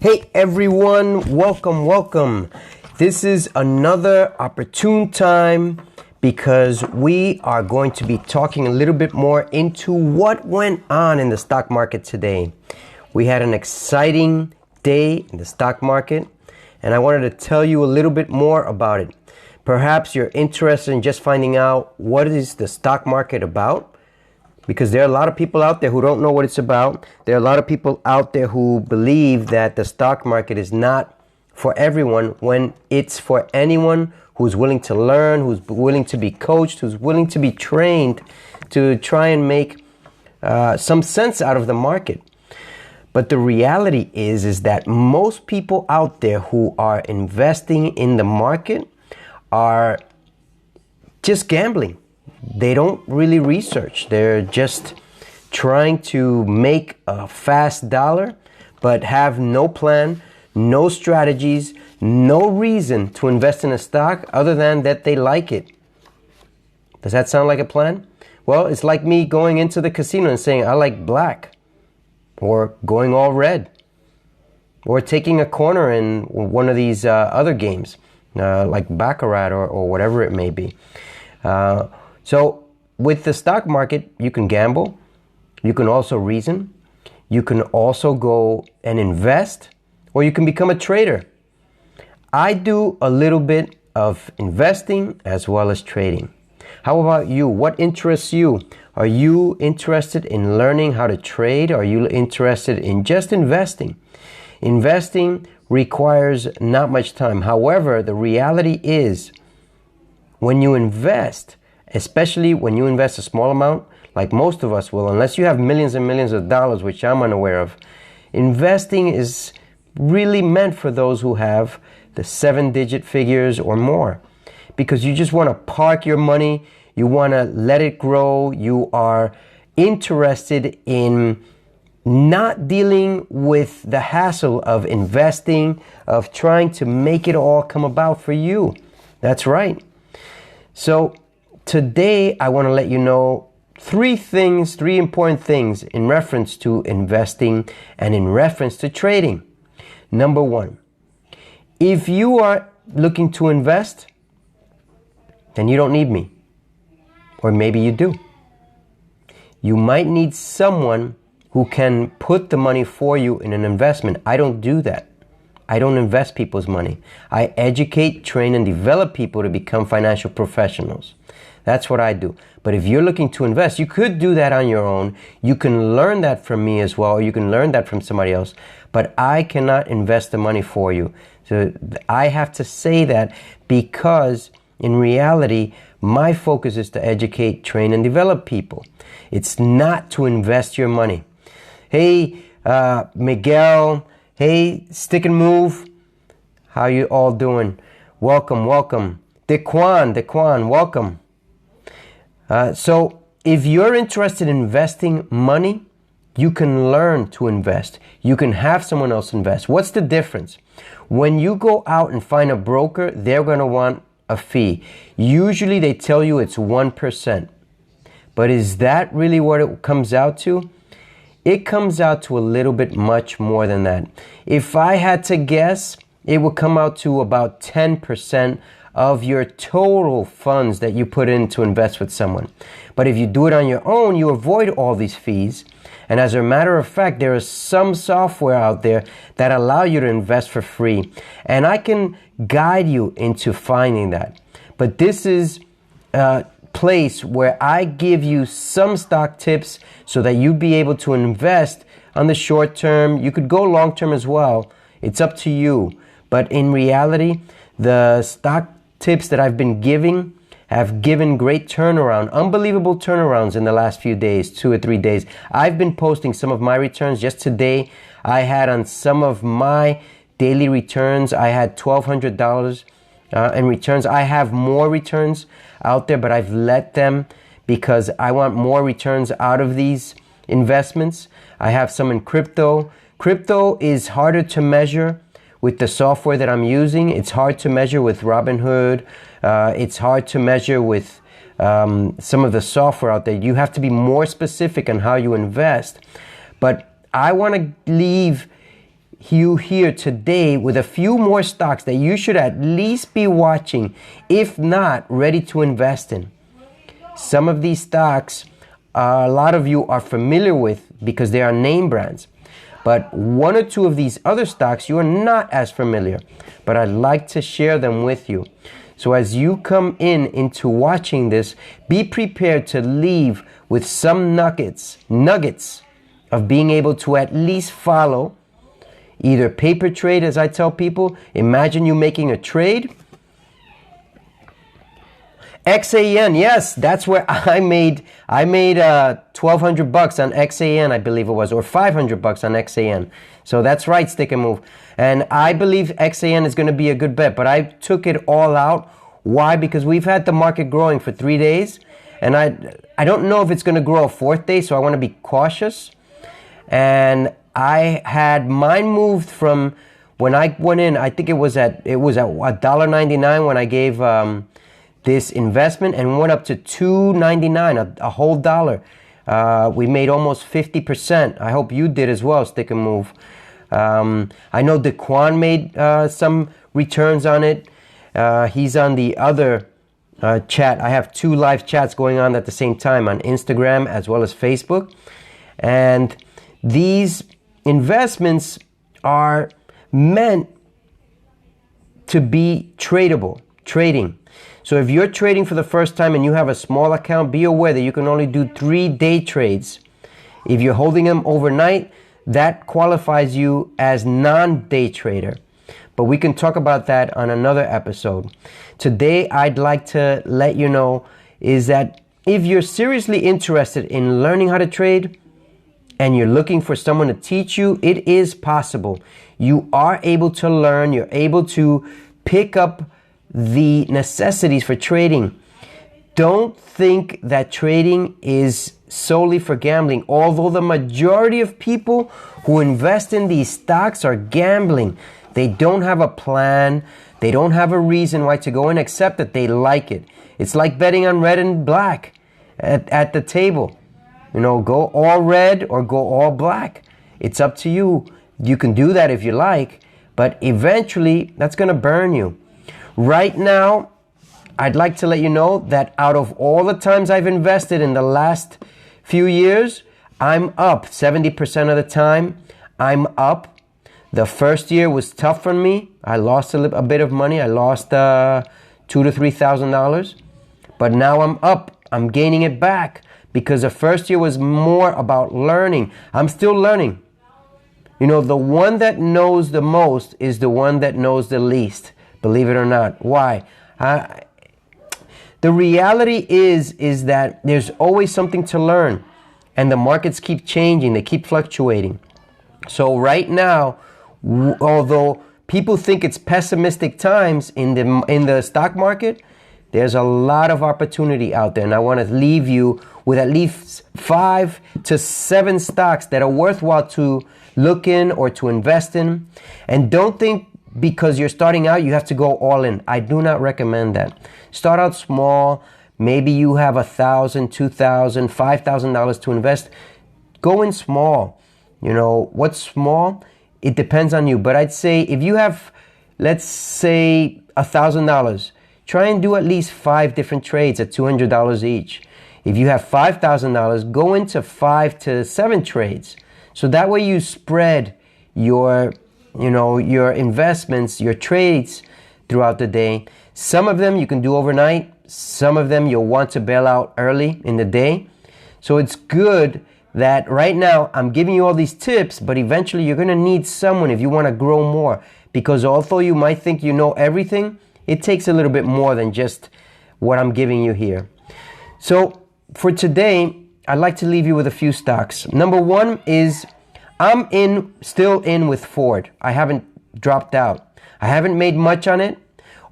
Hey everyone, welcome. This is another opportune time because we are going to be talking a little bit more into what went on in the stock market today. We had an exciting day in the stock market, and I wanted to tell you a little bit more about it. Perhaps you're interested in just finding out what is the stock market about, because there are a lot of people out there who don't know what it's about. There are a lot of people out there who believe that the stock market is not for everyone when it's for anyone who's willing to learn, who's willing to be coached, who's willing to be trained to try and make some sense out of the market. But the reality is that most people out there who are investing in the market are just gambling. They don't really research. They're just trying to make a fast dollar, but have no plan, no strategies, no reason to invest in a stock other than that they like it. Does that sound like a plan? Well, it's like me going into the casino and saying, I like black, or going all red, or taking a corner in one of these other games, like Baccarat or whatever it may be. So with the stock market, you can gamble, you can also reason, you can also go and invest, or you can become a trader. I do a little bit of investing as well as trading. How about you? What interests you? Are you interested in learning how to trade? Are you interested in just investing? Investing requires not much time. However, the reality is when you invest, especially when you invest a small amount, like most of us will, unless you have millions and millions of dollars, which I'm unaware of, investing is really meant for those who have the 7-digit figures or more. Because you just want to park your money, you want to let it grow, you are interested in not dealing with the hassle of investing, of trying to make it all come about for you. That's right. So today, I want to let you know three important things in reference to investing and in reference to trading. Number one, if you are looking to invest, then you don't need me. Or maybe you do. You might need someone who can put the money for you in an investment. I don't do that. I don't invest people's money. I educate, train, and develop people to become financial professionals. That's what I do. But if you're looking to invest, you could do that on your own. You can learn that from me as well, or you can learn that from somebody else. But I cannot invest the money for you. So I have to say that because in reality, my focus is to educate, train, and develop people. It's not to invest your money. Hey, Miguel. Hey, Stick and Move. How you all doing? Welcome. Dequan, welcome. So if you're interested in investing money, you can learn to invest. You can have someone else invest. What's the difference? When you go out and find a broker, they're going to want a fee. Usually they tell you it's 1%. But is that really what it comes out to? It comes out to a little bit much more than that. If I had to guess, it would come out to about 10% of your total funds that you put in to invest with someone. But if you do it on your own, you avoid all these fees. And as a matter of fact, there is some software out there that allow you to invest for free. And I can guide you into finding that. But this is place where I give you some stock tips so that you'd be able to invest on the short term. You could go long term as well. It's up to you. But in reality, the stock tips that I've been giving have given great turnaround, unbelievable turnarounds in the last few days, 2 or 3 days. I've been posting some of my returns. Just today, I had on some of my daily returns, I had $1,200 in returns. I have more returns out there, but I've let them because I want more returns out of these investments. I have some in crypto. Crypto is harder to measure with the software that I'm using. It's hard to measure with Robinhood. It's hard to measure with some of the software out there. You have to be more specific on how you invest. But I want to leave you here today with a few more stocks that you should at least be watching, if not ready to invest in. Some of these stocks, a lot of you are familiar with because they are name brands. But one or two of these other stocks you are not as familiar. But I'd like to share them with you. So as you come into watching this, be prepared to leave with some nuggets of being able to at least follow either paper trade, as I tell people. Imagine you making a trade. XAN, yes, that's where I made 1,200 bucks on XAN, I believe it was, or 500 bucks on XAN. So that's right, Stick and Move. And I believe XAN is going to be a good bet, but I took it all out. Why? Because we've had the market growing for 3 days, and I don't know if it's going to grow a fourth day, so I want to be cautious. And I had mine moved from when I went in, I think it was at $1.99 when I gave this investment, and went up to $2.99, a whole dollar. We made almost 50%. I hope you did as well, Stick and Move. I know Daquan made some returns on it. He's on the other chat. I have 2 live chats going on at the same time on Instagram as well as Facebook. And these investments are meant to be trading. So if you're trading for the first time and you have a small account, be aware that you can only do 3-day trades. If you're holding them overnight, that qualifies you as non-day trader. But we can talk about that on another episode. Today, I'd like to let you know is that if you're seriously interested in learning how to trade and you're looking for someone to teach you, it is possible. You are able to learn. You're able to pick up the necessities for trading. Don't think that trading is solely for gambling. Although the majority of people who invest in these stocks are gambling. They don't have a plan. They don't have a reason why to go in except that they like it. It's like betting on red and black at the table. You know, go all red or go all black. It's up to you. You can do that if you like, but eventually that's going to burn you. Right now, I'd like to let you know that out of all the times I've invested in the last few years, I'm up 70% of the time. I'm up. The first year was tough for me. I lost a bit of money. I lost $2,000 to $3,000. But now I'm up. I'm gaining it back because the first year was more about learning. I'm still learning. You know, the one that knows the most is the one that knows the least. Believe it or not. Why? The reality is that there's always something to learn. And the markets keep changing. They keep fluctuating. So right now, although people think it's pessimistic times in the stock market, there's a lot of opportunity out there. And I want to leave you with at least 5 to 7 stocks that are worthwhile to look in or to invest in. And don't think because you're starting out, you have to go all in. I do not recommend that. Start out small. Maybe you have $1,000, $2,000, $5,000 to invest. Go in small. You know, what's small? It depends on you. But I'd say if you have, let's say, $1,000, try and do at least 5 different trades at $200 each. If you have $5,000, go into 5 to 7 trades. So that way you spread your investments, your trades throughout the day. Some of them you can do overnight. Some of them you'll want to bail out early in the day. So it's good that right now I'm giving you all these tips, but eventually you're going to need someone if you want to grow more. Because although you might think you know everything, it takes a little bit more than just what I'm giving you here. So for today, I'd like to leave you with a few stocks. Number 1 is I'm still in with Ford. I haven't dropped out. I haven't made much on it,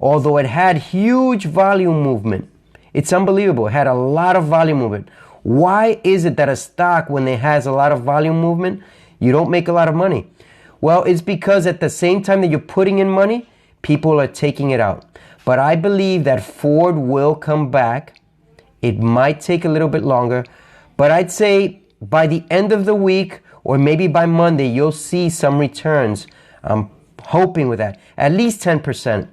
although it had huge volume movement. It's unbelievable. It had a lot of volume movement. Why is it that a stock, when it has a lot of volume movement, you don't make a lot of money? Well, it's because at the same time that you're putting in money, people are taking it out. But I believe that Ford will come back. It might take a little bit longer, but I'd say by the end of the week or maybe by Monday, you'll see some returns I'm hoping with that. At least 10%.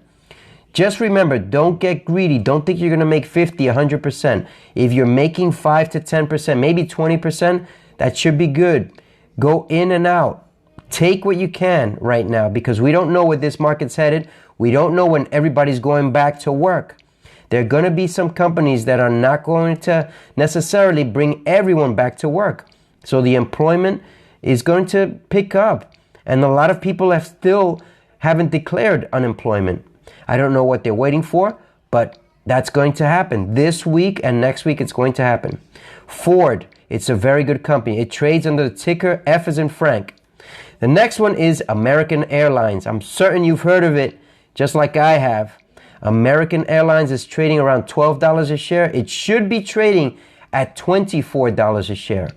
Just remember, don't get greedy. Don't think you're going to make 50, 100%. If you're making 5 to 10%, maybe 20%, that should be good. Go in and out. Take what you can right now, because we don't know where this market's headed. We don't know when everybody's going back to work. There are going to be some companies that are not going to necessarily bring everyone back to work. So the employment is going to pick up. And a lot of people haven't declared unemployment. I don't know what they're waiting for, but that's going to happen. This week and next week, it's going to happen. Ford, it's a very good company. It trades under the ticker F as in Frank. The next one is American Airlines. I'm certain you've heard of it, just like I have. American Airlines is trading around $12 a share. It should be trading at $24 a share.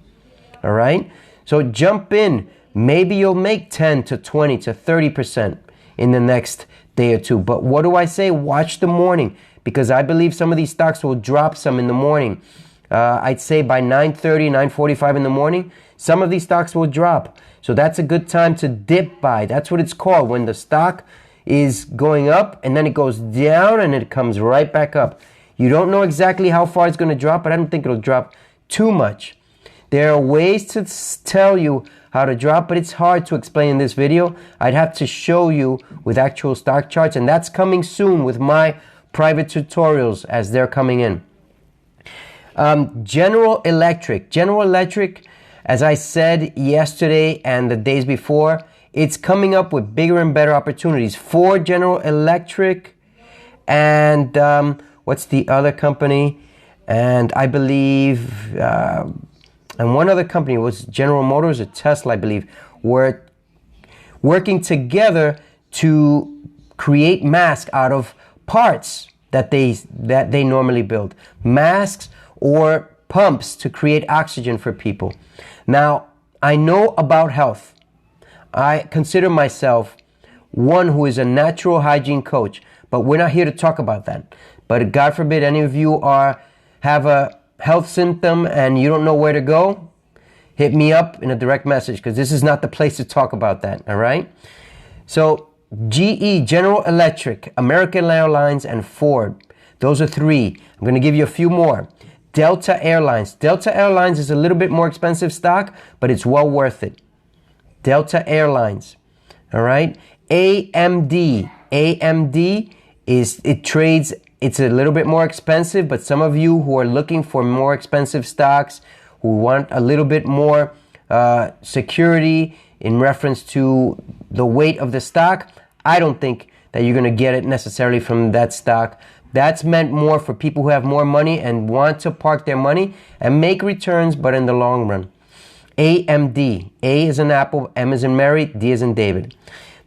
All right? So jump in. Maybe you'll make 10 to 20 to 30% in the next day or two. But what do I say? Watch the morning, because I believe some of these stocks will drop some in the morning. I'd say by 9:30, 9:45 in the morning, some of these stocks will drop. So that's a good time to dip buy. That's what it's called, when the stock is going up and then it goes down and it comes right back up. You don't know exactly how far it's going to drop, but I don't think it'll drop too much. There are ways to tell you how to drop, but it's hard to explain in this video. I'd have to show you with actual stock charts, and that's coming soon with my private tutorials as they're coming in. General Electric. General Electric, as I said yesterday and the days before, it's coming up with bigger and better opportunities for General Electric. And what's the other company? And I believe, and one other company was General Motors or Tesla, I believe, were working together to create masks out of parts that they normally build. Masks or pumps to create oxygen for people. Now, I know about health. I consider myself one who is a natural hygiene coach, but we're not here to talk about that. But God forbid any of you have a health symptom and you don't know where to go, hit me up in a direct message, because this is not the place to talk about that, all right? So GE, General Electric, American Airlines, and Ford. Those are three. I'm going to give you a few more. Delta Airlines. Delta Airlines is a little bit more expensive stock, but it's well worth it. Delta Airlines. All right. AMD. AMD trades, it's a little bit more expensive, but some of you who are looking for more expensive stocks, who want a little bit more security in reference to the weight of the stock, I don't think that you're going to get it necessarily from that stock. That's meant more for people who have more money and want to park their money and make returns, but in the long run. AMD. A is in Apple, M is in Mary, D is in David.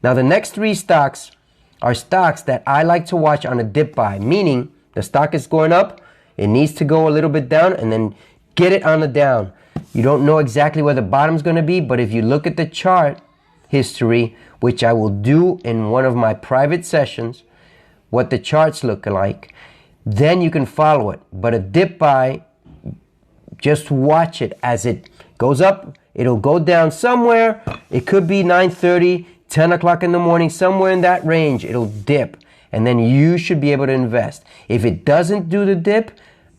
Now, the next three stocks are stocks that I like to watch on a dip buy, meaning the stock is going up, it needs to go a little bit down, and then get it on the down. You don't know exactly where the bottom's going to be, but if you look at the chart history, which I will do in one of my private sessions, what the charts look like, then you can follow it. But a dip buy, just watch it as it goes up. It'll go down somewhere. It could be 9:30, 10 o'clock in the morning, somewhere in that range. It'll dip, and then you should be able to invest. If it doesn't do the dip,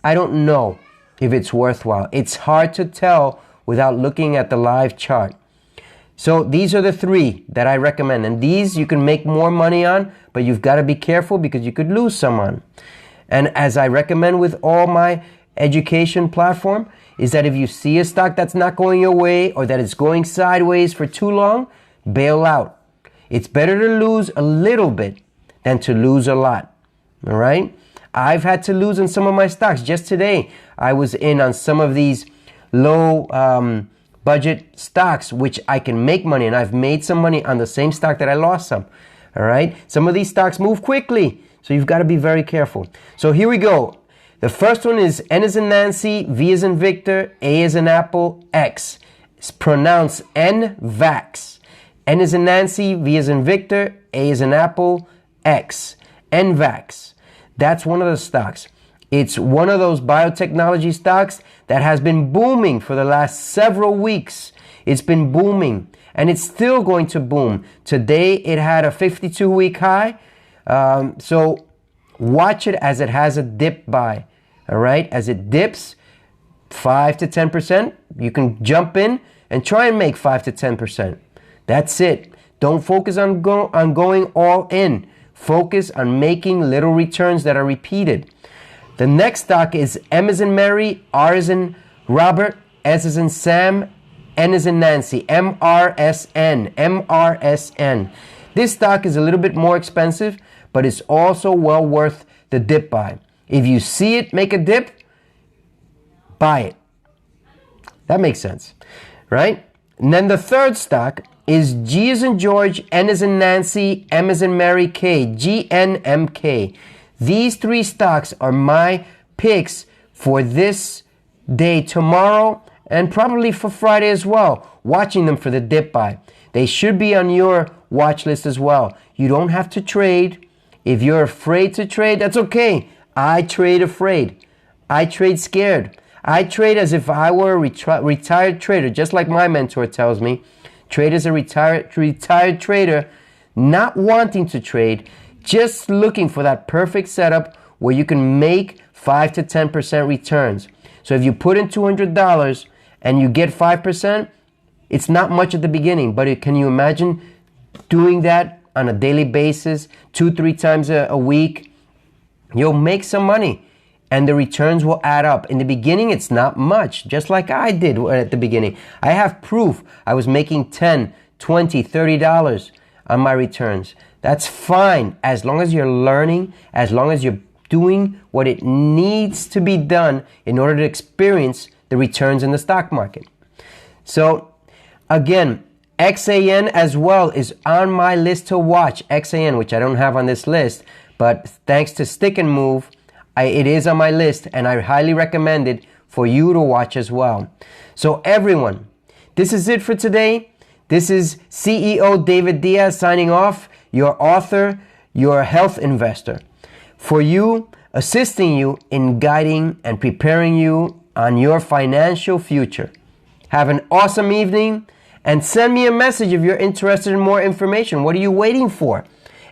I don't know if it's worthwhile. It's hard to tell without looking at the live chart. So these are the three that I recommend. And these you can make more money on, but you've got to be careful because you could lose some on. And as I recommend with all my education platform, is that if you see a stock that's not going your way or that it's going sideways for too long, bail out. It's better to lose a little bit than to lose a lot. All right? I've had to lose in some of my stocks. Just today, I was in on some of these low budget stocks, which I can make money, and I've made some money on the same stock that I lost some. All right? Some of these stocks move quickly, so you've got to be very careful. So here we go. The first one is N as in Nancy, V as in Victor, A as in Apple, X. It's pronounced NVAX. N as in Nancy, V as in Victor, A as in Apple, X. NVAX. That's one of the stocks. It's one of those biotechnology stocks that has been booming for the last several weeks. It's been booming. and it's still going to boom. Today it had a 52-week high. So watch it as it has a dip by. All right, as it dips 5 to 10%, you can jump in and try and make 5 to 10%. That's it. Don't focus on going all in. Focus on making little returns that are repeated. The next stock is M as in Mary, R as in Robert, S as in Sam, N as in Nancy, MRSN, MRSN. This stock is a little bit more expensive, but it's also well worth the dip buy. If you see it make a dip, buy it. That makes sense, right? And then the third stock is G as in George, N as in Nancy, M as in Mary, K, GNMK. These three stocks are my picks for this day, tomorrow, and probably for Friday as well, watching them for the dip buy. They should be on your watch list as well. You don't have to trade. If you're afraid to trade, that's okay. I trade afraid. I trade scared. I trade as if I were a retired trader, just like my mentor tells me. Trade as a retired trader, not wanting to trade, just looking for that perfect setup where you can make 5 to 10% returns. So if you put in $200 and you get 5%, it's not much at the beginning, but can you imagine doing that on a daily basis, 2-3 times a week? You'll make some money and the returns will add up. In the beginning, it's not much, just like I did at the beginning. I have proof I was making $10, $20, $30 on my returns. That's fine as long as you're learning, as long as you're doing what it needs to be done in order to experience the returns in the stock market. So again, XAN as well is on my list to watch. XAN, which I don't have on this list, but thanks to Stick and Move, it is on my list, and I highly recommend it for you to watch as well. So everyone, this is it for today. This is CEO David Diaz signing off, your author, your health investor. For you, assisting you in guiding and preparing you on your financial future. Have an awesome evening, and send me a message if you're interested in more information. What are you waiting for?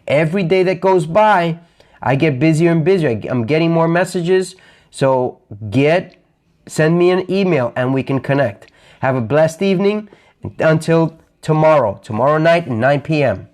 Every day that goes by, I get busier and busier. I'm getting more messages. So send me an email and we can connect. Have a blessed evening until tomorrow night at 9 p.m.